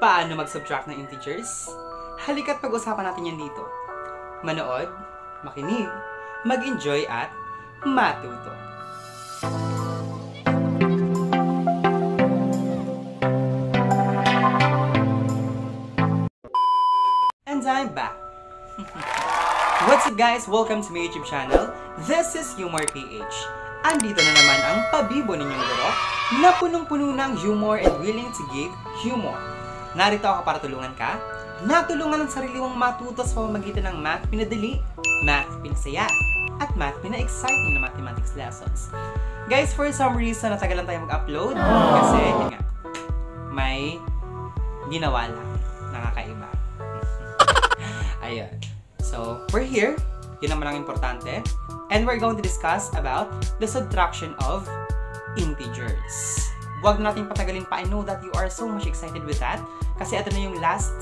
Paano mag-subtract ng integers? Halika't pag-usapan natin yan dito. Manood, makinig, mag-enjoy at matuto. And I'm back. What's up guys? Welcome to my YouTube channel. This is YouMore PH. Andito na naman ang pabibo ninyong guro na punong-puno ng humor and willing to give humor. Narito ako para tulungan ka, natulungan ang sarili mong matuto sa pamamagitan ng math pinadali, math pinasaya, at math pina-exciting na mathematics lessons. Guys, for some reason, natagalan tayo mag-upload kasi yun nga, may ginawa lang, nakakaiba. Ayun. So, we're here. Yun naman ang importante. And we're going to discuss about the subtraction of integers. Huwag natin patagalin pa. I know that you are so much excited with that. Kasi ito na yung last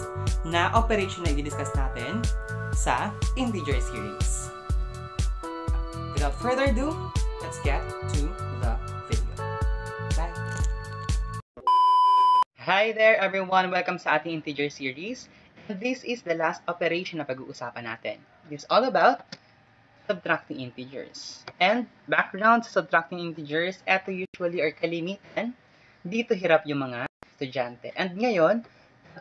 na operation na i-discuss natin sa integer series. Without further ado, let's get to the video. Bye! Hi there everyone! Welcome sa ating integer series. This is the last operation na pag-uusapan natin. It's all about subtracting integers. And background sa subtracting integers, ito usually or kalimitan, dito hirap yung mga estudyante. And ngayon,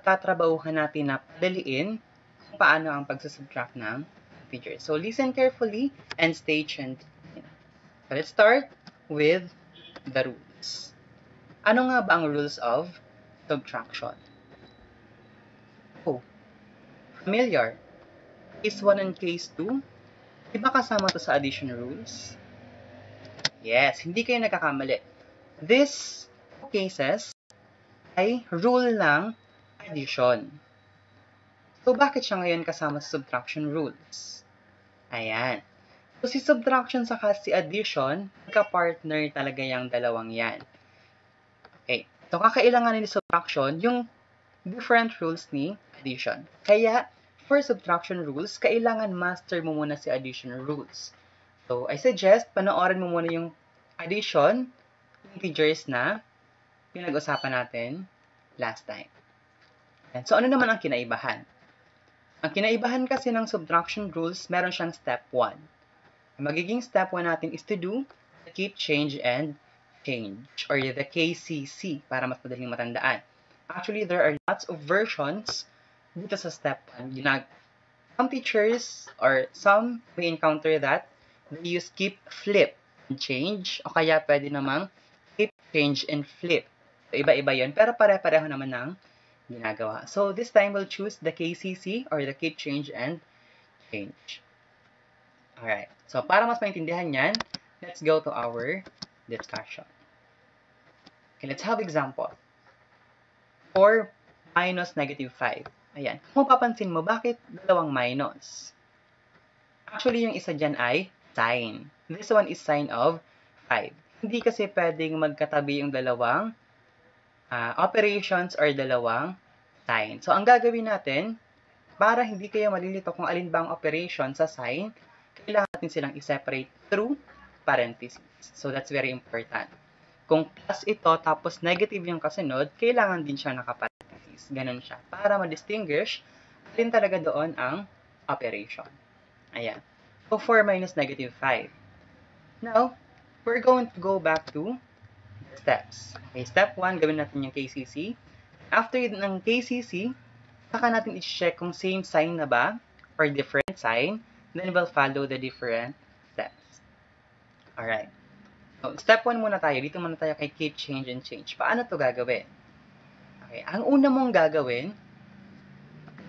tatrabahuhan natin na padaliin kung paano ang pag-subtract ng integers. So listen carefully and stay tuned. So let's start with the rules. Ano nga ba ang rules of subtraction? Oh, familiar. Case 1 and case 2. Diba kasama to sa addition rules? Yes, hindi kayo nagkakamali. These cases ay rule ng addition. So, bakit siya ngayon kasama sa subtraction rules? Ayan. So, si subtraction saka si addition, magka-partner talaga yung dalawang yan. Okay. So, kakailanganin ni subtraction yung different rules ni addition. Kaya, for subtraction rules, kailangan master mo muna si addition rules. So, I suggest, panoorin mo muna yung addition integers na pinag-usapan natin last time. And so, ano naman ang kinaibahan? Ang kinaibahan kasi ng subtraction rules, meron siyang step 1. Ang magiging step 1 natin is to do the keep, change, and change, or the KCC, para mas madaling matandaan. Actually, there are lots of versions dito sa step 1. Some teachers or some may encounter that they use keep, flip, and change, o kaya pwede namang keep, change, and flip. So, iba-iba yun, pero pare-pareho naman ng ginagawa. So, this time we'll choose the KCC or the keep, change, and change. Alright. So, para mas maintindihan yan, let's go to our discussion. Okay, let's have example. 4 minus negative 5. Ayan. Kung mapapansin mo, bakit dalawang minus? Actually, yung isa dyan ay sign. This one is sign of 5. Hindi kasi pwedeng magkatabi yung dalawang operations or dalawang sign. So, ang gagawin natin, para hindi kayo malilito kung alin ba ang operation sa sign, kailangan natin silang i-separate through parentheses. So, that's very important. Kung plus ito, tapos negative yung kasunod, kailangan din siya nakaparentheses. Ganun siya. Para ma-distinguish, alin talaga doon ang operation. Ayan. So, 4 minus negative 5. Now, we're going to go back to steps. Okay, step 1, gawin natin yung KCC. After ng KCC, saka natin i-check kung same sign na ba or different sign. Then, we'll follow the different steps. Alright. So, step 1 muna tayo. Dito muna tayo kay keep, change, and change. Paano to gagawin? Okay, ang una mong gagawin,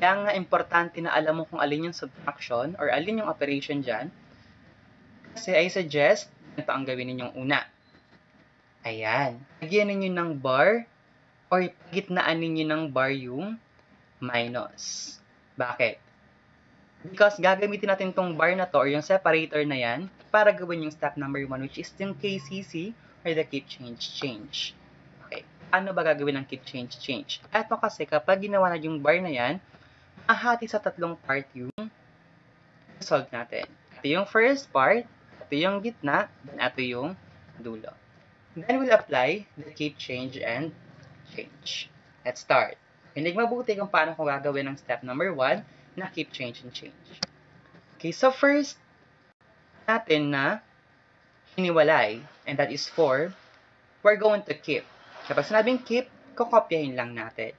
kaya nga importante na alam mo kung alin yung subtraction or alin yung operation dyan. Kasi I suggest, ito ang gawin ninyong una. Ayan. Lagyan ninyo ng bar or gitnaan ninyo ng bar yung minus. Bakit? Because gagamitin natin tong bar na to or yung separator na yan para gawin yung step number 1 which is yung KCC or the keep, change, change. Okay. Ano ba gagawin ng keep, change, change? Eto kasi kapag ginawa na yung bar na yan, mahati sa tatlong part yung solve natin. Ito yung first part, ito yung gitna, then ito yung dulo. Then we'll apply the keep, change, and change. Let's start. Kinig mabuti kung paano ko gagawin ang step number 1 na keep, change, and change. Okay, so first natin na hiniwalay, and that is 4, we're going to keep. Kapag sinabing keep, kokopyahin lang natin.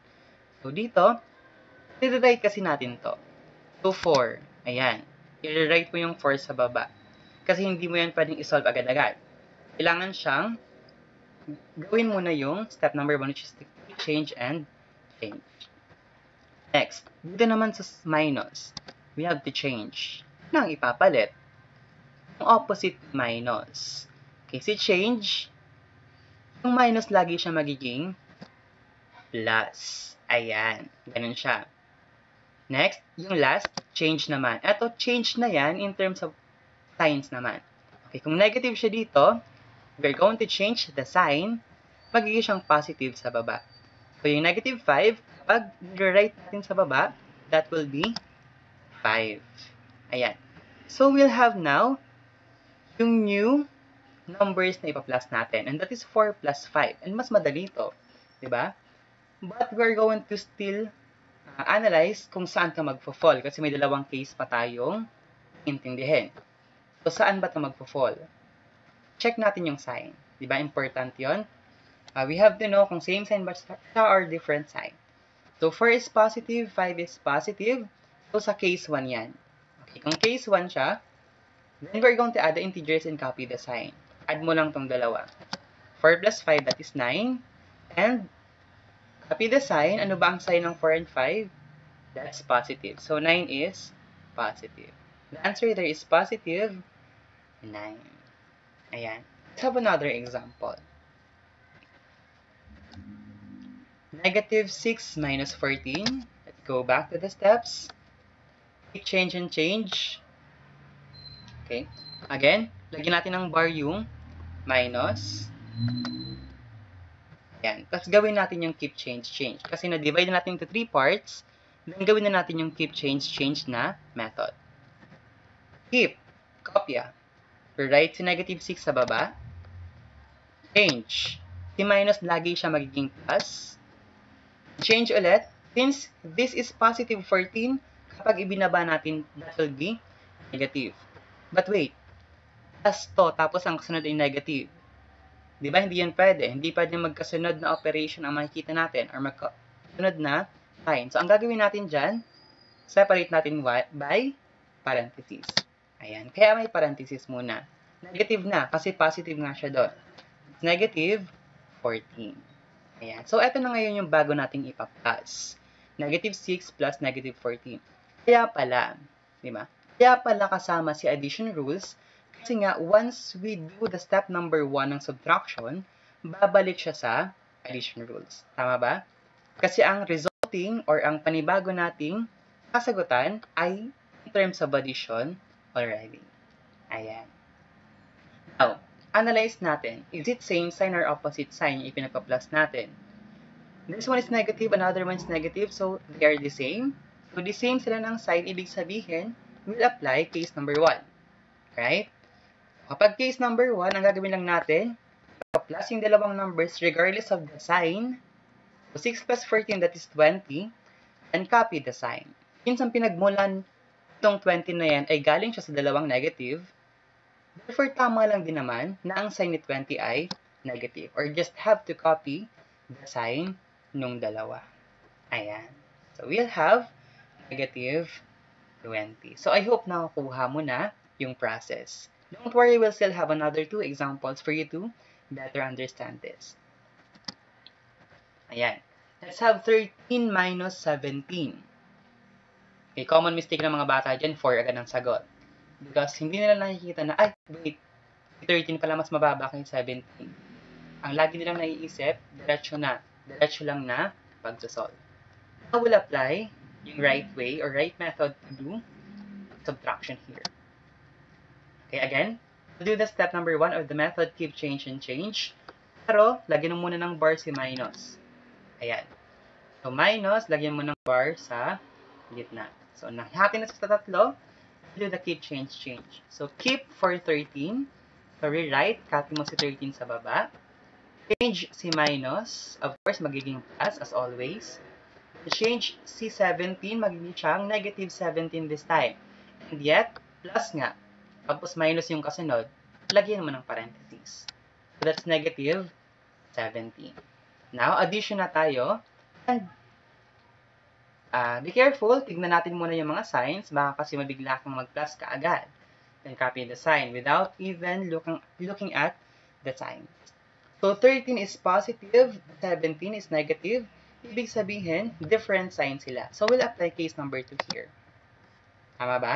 So dito, i-rewrite kasi natin to. So 4, ayan. I-rewrite mo yung 4 sa baba. Kasi hindi mo yan pwedeng isolve agad-agad. Kailangan siyang gawin mo na yung step number 1, which is to change and change. Next, dito naman sa minus, we have to change. Nang ipapalit, yung opposite minus. Okay, si change, yung minus lagi siya magiging plus. Ayan, ganun siya. Next, yung last, change naman. Ito, change na yan in terms of signs naman. Okay, kung negative siya dito, we're going to change the sign, magiging siyang positive sa baba. So, yung negative 5, pag i-write natin sa baba, that will be 5. Ayan. So, we'll have now yung new numbers na ipa-plus natin. And that is 4 plus 5. And mas madali ito. Diba? But we're going to still analyze kung saan ka magpo-fall. Kasi may dalawang case pa tayong intindihin. So, saan ba ito magpo-fall? Check natin yung sign. Diba? Important yon. We have to know kung same sign ba siya or different sign. So, 4 is positive, 5 is positive. So, sa case 1 yan. Okay, kung case 1 siya, then we're going to add the integers and copy the sign. Add mo lang tong dalawa. 4 plus 5, that is 9. And, copy the sign. Ano ba ang sign ng 4 and 5? That's positive. So, 9 is positive. The answer there is positive 9. Ayan. Let's have another example. Negative 6 minus 14. Let's go back to the steps. Change and change. Okay. Again, lagyan natin ng bar yung minus. Ayan. Tapos gawin natin yung keep, change, change. Kasi na-divide natin into 3 parts. Then gawin na natin yung keep, change, change na method. Keep. Kopya. Write si negative 6 sa baba. Change. Si minus lagi siya magiging plus. Change ulit. Since this is positive 14, kapag ibinaba natin, that will be negative. But wait. Plus to, tapos ang kasunod ay negative. Diba? Hindi yan pwede. Hindi pwede magkasunod na operation ang makikita natin or magkasunod na sign. So, ang gagawin natin dyan, separate natin by parentheses. Ayan. Kaya may parentheses muna. Negative na, kasi positive nga siya doon. Negative 14. Ayan. So, eto na ngayon yung bago nating ipa-plus. Negative 6 plus negative 14. Kaya pala, di ba? Kaya pala kasama si addition rules, kasi nga, once we do the step number 1 ng subtraction, babalik siya sa addition rules. Tama ba? Kasi ang resulting or ang panibago nating kasagutan ay in terms of addition already. Ayan. Now, analyze natin. Is it same sign or opposite sign yung ipinagpa-plus natin? This one is negative, another one is negative, so they are the same. So, the same sila ng sign, ibig sabihin, we'll apply case number 1. Right? Kapag case number 1, ang gagawin lang natin, plus yung dalawang numbers regardless of the sign. So, 6 plus 14, that is 20, and copy the sign. Since ang pinagmulan itong 20 na yan ay galing siya sa dalawang negative, therefore, tama lang din naman na ang sign ni 20 ay negative. Or just have to copy the sign nung dalawa. Ayan. So, we'll have negative 20. So, I hope nakakuha mo na yung process. Don't worry, we'll still have another 2 examples for you to better understand this. Ayan. Let's have 13 minus 17. Okay, common mistake ng mga bata dyan, 4 agad ang sagot. Because hindi nila nakikita na, ay, wait, 13 pala mas mababa kay 17. Ang lagi nilang naiisip, diretso na. Diretso lang na pag-solve. Now, we'll apply yung right way or right method to do subtraction here. Okay, again, we'll do the step number 1 of the method keep, change, and change. Pero, lagyan mo muna ng bar si minus. Ayan. So, minus, lagyan mo ng bar sa gitna. So, nahati na sa tatlo, do the keep, change, change. So, keep for 13. So, rewrite. Copy mo si 13 sa baba. Change si minus. Of course, magiging plus as always. change si 17, magiging siyang negative 17 this time. And yet, plus nga. Tapos minus yung kasunod, lagyan mo ng parentheses. So that's negative 17. Now, addition na tayo. And be careful, tignan natin muna yung mga signs. Baka kasi mabigla kang mag-plus ka agad. Then copy the sign without even looking at the sign. So 13 is positive, 17 is negative. Ibig sabihin, different signs sila. So we'll apply case number 2 here. Tama ba?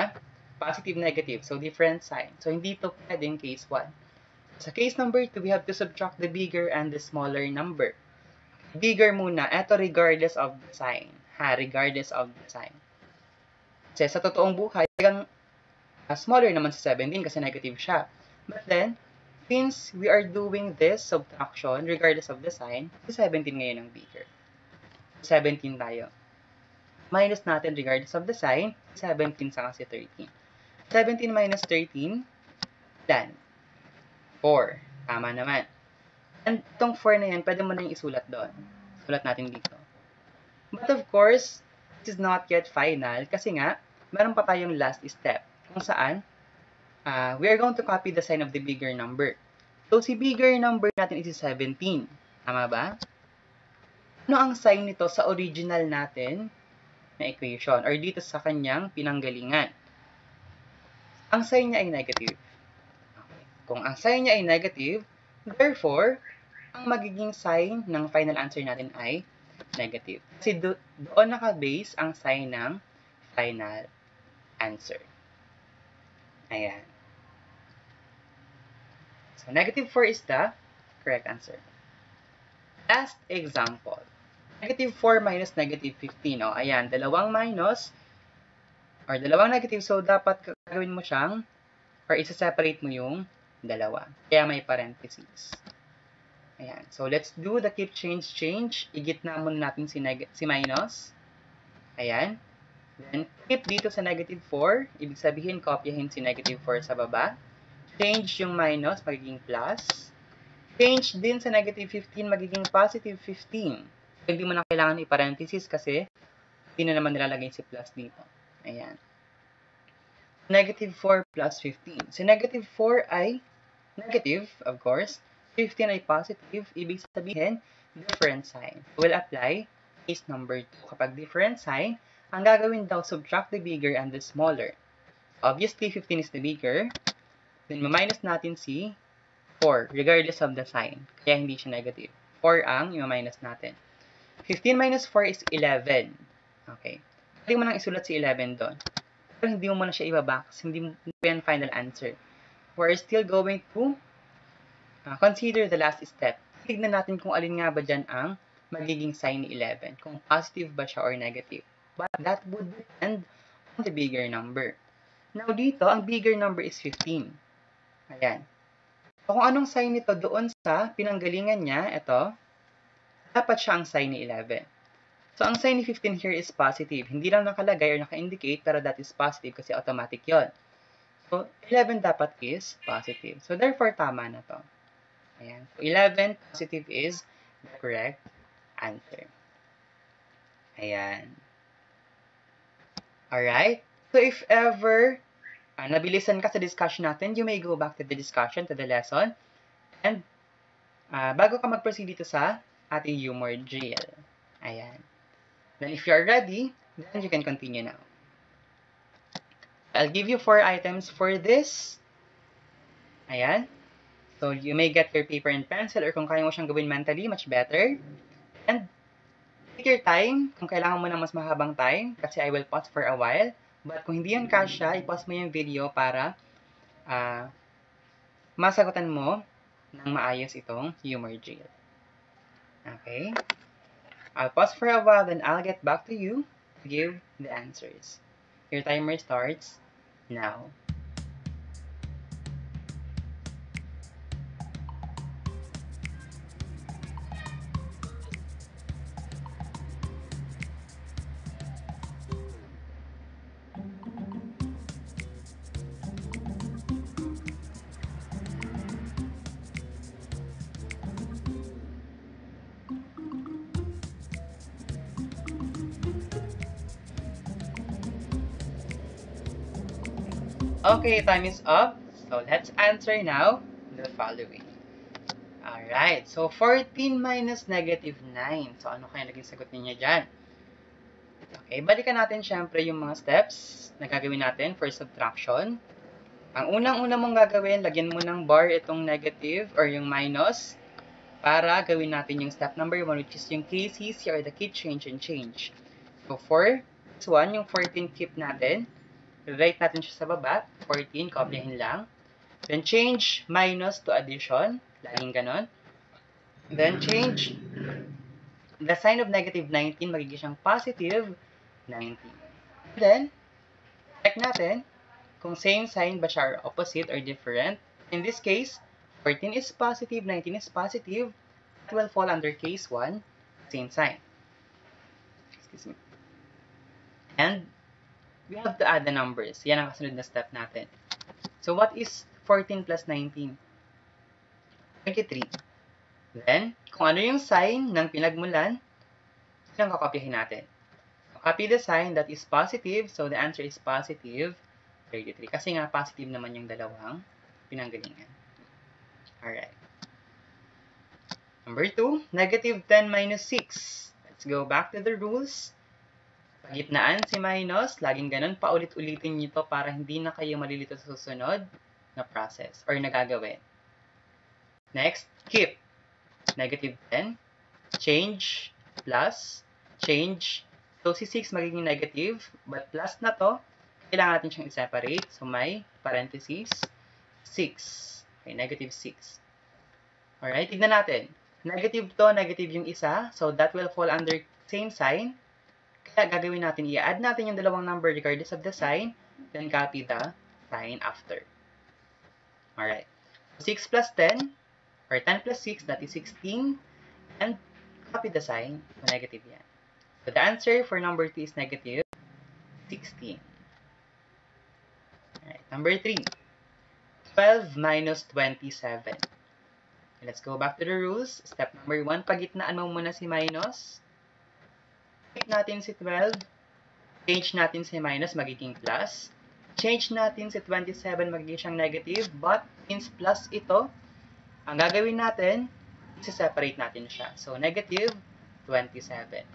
Positive, negative. So different sign. So hindi ito pwedeng case 1. Sa case number 2, we have to subtract the bigger and the smaller number. Bigger muna. Ito regardless of the sign. Regardless of the sign. Kasi sa totoong buhay, smaller naman sa 17 kasi negative siya. But then, since we are doing this subtraction regardless of the sign, si 17 ngayon ang bigger. 17 tayo. Minus natin regardless of the sign, 17 sa kasi 13. 17 minus 13, ilan? 4. Tama naman. And itong 4 na yan, pwede mo na yung isulat doon. Sulat natin dito. But of course, this is not yet final kasi nga, meron pa tayong last step. Kung saan, we are going to copy the sign of the bigger number. So, si bigger number natin is 17. Tama ba? Ano ang sign nito sa original natin na equation or dito sa kanyang pinanggalingan? Ang sign niya ay negative. Okay. Kung ang sign niya ay negative, therefore, ang magiging sign ng final answer natin ay negative. Kasi doon naka-base ang sign ng final answer. Ayan. So, negative 4 is the correct answer. Last example. Negative 4 minus negative 15. O, ayan. Dalawang minus or dalawang negative. So, dapat gagawin mo siyang or isa-separate mo yung dalawa. Kaya may parentheses. Ayan. So, let's do the keep change. Igitna muna natin si minus. Ayan. Then, keep dito sa negative 4. Ibig sabihin, kopyahin si negative 4 sa baba. Change yung minus, magiging plus. Change din sa negative 15, magiging positive 15. So, hindi mo na kailangan i-parenthesis kasi hindi na naman nilalagay si plus dito. Ayan. Negative 4 plus 15. So, negative 4 ay negative, of course. 15 ay positive. Ibig sabihin, different sign. We'll apply case number 2. Kapag different sign, ang gagawin daw, subtract the bigger and the smaller. Obviously, 15 is the bigger. Then, minus natin si 4, regardless of the sign. Kaya hindi siya negative. 4 ang i-minus natin. 15 minus 4 is 11. Okay. Pwede mo nang isulat si 11 doon. Pero hindi mo muna siya ibaba kasi hindi mo yan final answer. We're still going to consider the last step. Tignan natin kung alin nga ba dyan ang magiging sign ni 11. Kung positive ba siya or negative. But that would depend on the bigger number. Now, dito, ang bigger number is 15. Ayan. So, kung anong sign nito doon sa pinanggalingan niya, ito, dapat siya ang sign ni 11. So, ang sign ni 15 here is positive. Hindi lang nakalagay or naka-indicate, pero that is positive kasi automatic yon. So, 11 dapat is positive. So, therefore, tama na to. Ayan. So, 11 positive is the correct answer. Ayan. Alright? So, if ever nabilisan ka sa discussion natin, you may go back to the discussion, to the lesson. And, bago ka mag-proceed dito sa ating YouMore drill. Ayan. Then, if you are ready, then you can continue now. I'll give you 4 items for this. Ayan. So, you may get your paper and pencil or kung kaya mo siyang gawin mentally, much better. And, take your time, kung kailangan mo ng mas mahabang time, kasi I will pause for a while. But kung hindi yan kasya, i-pause mo yung video para masagutan mo ng maayos itong YouMore drill. Okay? I'll pause for a while, then I'll get back to you to give the answers. Your timer starts now. Okay, time is up. So let's answer now the following. Alright, so 14 minus negative 9. So ano kaya naging sagot ninyo dyan? Okay, balikan natin syempre yung mga steps na gagawin natin for subtraction. Ang unang-una mong gagawin, lagyan mo ng bar itong negative or yung minus para gawin natin yung step number 1, which is yung KCC or the keep, change, and change. So for this one, yung 14 keep natin, write natin siya sa baba, 14, kopyahin lang. Then change minus to addition, laging ganon. Then change the sign of negative 19, magiging siyang positive 19. Then, check natin kung same sign ba siya or opposite or different. In this case, 14 is positive, 19 is positive. It will fall under case 1, same sign. Excuse me. And we have to add the numbers. Yan ang kasunod na step natin. So, what is 14 plus 19? 23. Then, kung ano yung sign ng pinagmulan, yun ang kakopyahin natin. So, copy the sign that is positive. So, the answer is positive 33. Kasi nga, positive naman yung dalawang pinanggalingan. Alright. Number 2, negative 10 minus 6. Let's go back to the rules. Pagitnaan si minus, laging ganun, paulit-ulitin nyo to para hindi na kayo malilito sa susunod na process or nagagawin. Next, keep. Negative 10, change, plus, change. So, si 6 magiging negative, but plus na to, kailangan natin siyang i-separate. So, may parentheses, 6. Okay, negative 6. Alright, tignan natin. Negative to, negative yung isa. So, that will fall under same sign. Kaya gagawin natin, i-add natin yung dalawang number regardless of the sign, then copy the sign after. Alright. 6 plus 10, or 10 plus 6, that is 16, and copy the sign, so negative yan. So, the answer for number 2 is negative 16. Alright, number 3, 12 minus 27. Let's go back to the rules. Step number 1, pagitnaan mo muna si minus. Keep natin si 12. Change natin si minus, magiging plus. Change natin si 27, magiging siyang negative. But, since plus ito, ang gagawin natin, isi-separate natin siya. So, negative 27.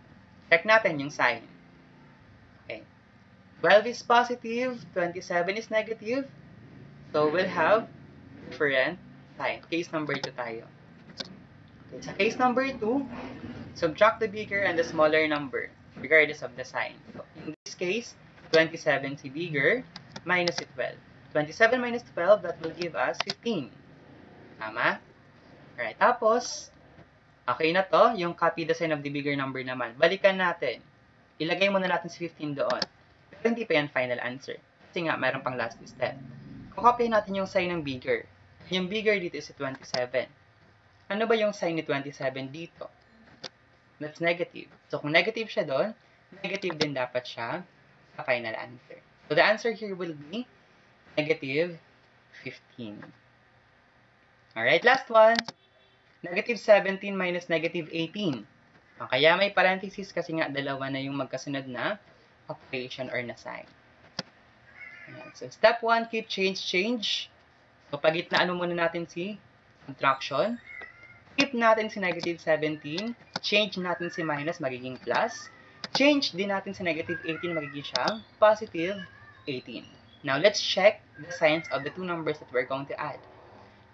Check natin yung sign. Okay. 12 is positive, 27 is negative. So, we'll have different sign. Case number 2 tayo. Okay, sa case number 2, subtract the bigger and the smaller number, regardless of the sign. So, in this case, 27 si bigger, minus si 12. 27 minus 12, that will give us 15. Tama? Alright, tapos, okay na to, yung copy the sign of the bigger number naman. Balikan natin. Ilagay muna natin si 15 doon. Pero hindi pa yan final answer. Kasi nga, mayroon pang last step. Kung copy natin yung sign ng bigger, yung bigger dito is si 27. Ano ba yung sign ni 27 dito? That's negative. So, kung negative siya doon, negative din dapat siya sa final answer. So, the answer here will be negative 15. Alright, last one. Negative 17 minus negative 18. Kaya may parenthesis kasi nga dalawa na yung magkasunod na operation or na sign. Ayan. So, step 1, keep, change, change. So, pagitnaan muna natin si subtraction. Keep natin si negative 17. Change natin si minus, magiging plus. Change din natin si negative 18, magiging siyang positive 18. Now, let's check the signs of the two numbers that we're going to add.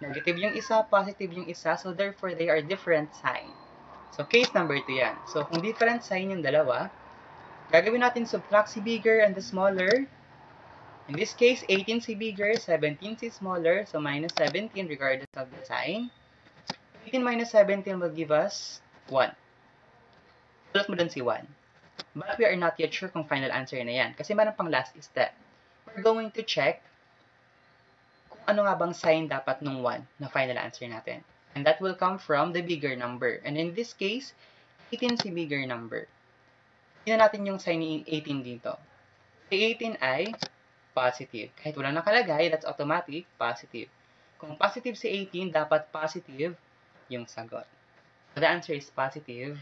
Negative yung isa, positive yung isa, so therefore, they are different sign. So, case number 2 yan. So, kung different sign yung dalawa, gagawin natin subtract si bigger and the smaller. In this case, 18 si bigger, 17 si smaller, so minus 17 regardless of the sign. 18 minus 17 will give us 1. Tulot mo dun si 1. But we are not yet sure kung final answer na yan. Kasi meron pang last step. We're going to check kung ano nga bang sign dapat nung 1 na final answer natin. And that will come from the bigger number. And in this case, 18 si bigger number. Tingnan natin yung sign ni 18 dito. Si 18 ay positive. Kahit wala nakalagay, that's automatic, positive. Kung positive si 18, dapat positive yung sagot. So, the answer is positive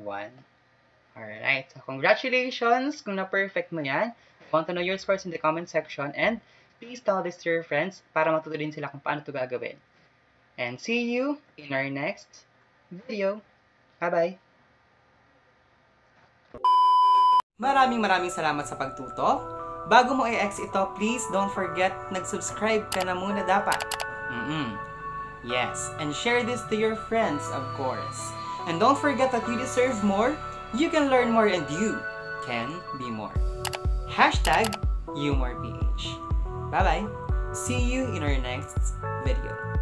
1. Alright. So, congratulations kung na-perfect mo yan. I want to know your scores in the comment section and please tell this to your friends para matuto din sila kung paano ito gagawin. And see you in our next video. Bye-bye! Maraming salamat sa pagtuto. Bago mo i-exit ito, please don't forget, nag-subscribe ka na muna dapat. Yes, and share this to your friends, of course. And don't forget that you deserve more, you can learn more, and you can be more. #YouMorePH. Bye-bye. See you in our next video.